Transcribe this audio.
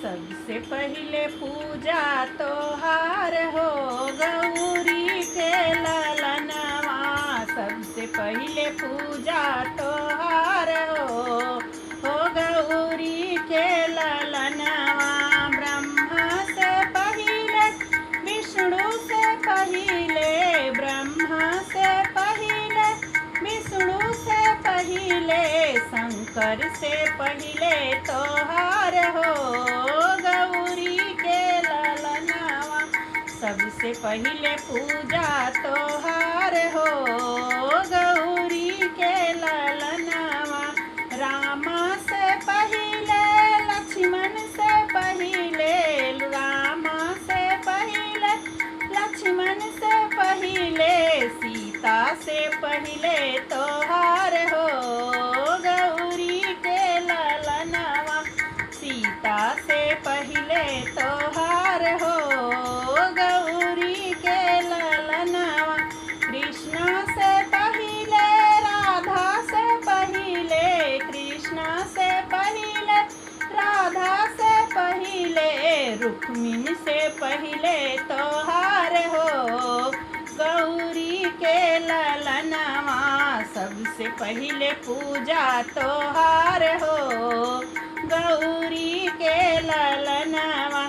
सबसे पहिले पूजा तोहार हो गौरी के ललनवा। सबसे पहिले पूजा तोहार हो गौरी के ललनवा। ब्रह्मा से पहिले विष्णु से पहिले, ब्रह्मा से पहिले विष्णु से पहिले, शंकर से पहिले तोहार हो गौरी के ललनवा। सबसे पहिले पूजा तोहार हो गौरी के ललनवा। रामा से पहिले लक्ष्मण से पहिले, रामा से पहिले लक्ष्मण से पहिले, सीता से पहिले तोहार हो गौरी के ललनवा। सीता से पहिले तोहार हो गौरी के ललनवा। कृष्ण से पहिले राधा से पहिले, कृष्ण से पहिले राधा से पहिले, रुक्मिणी से पहिले तोहार हो गौरी के ललनवा। सबसे पहिले पूजा तोहार हो गौरी के ललनवा।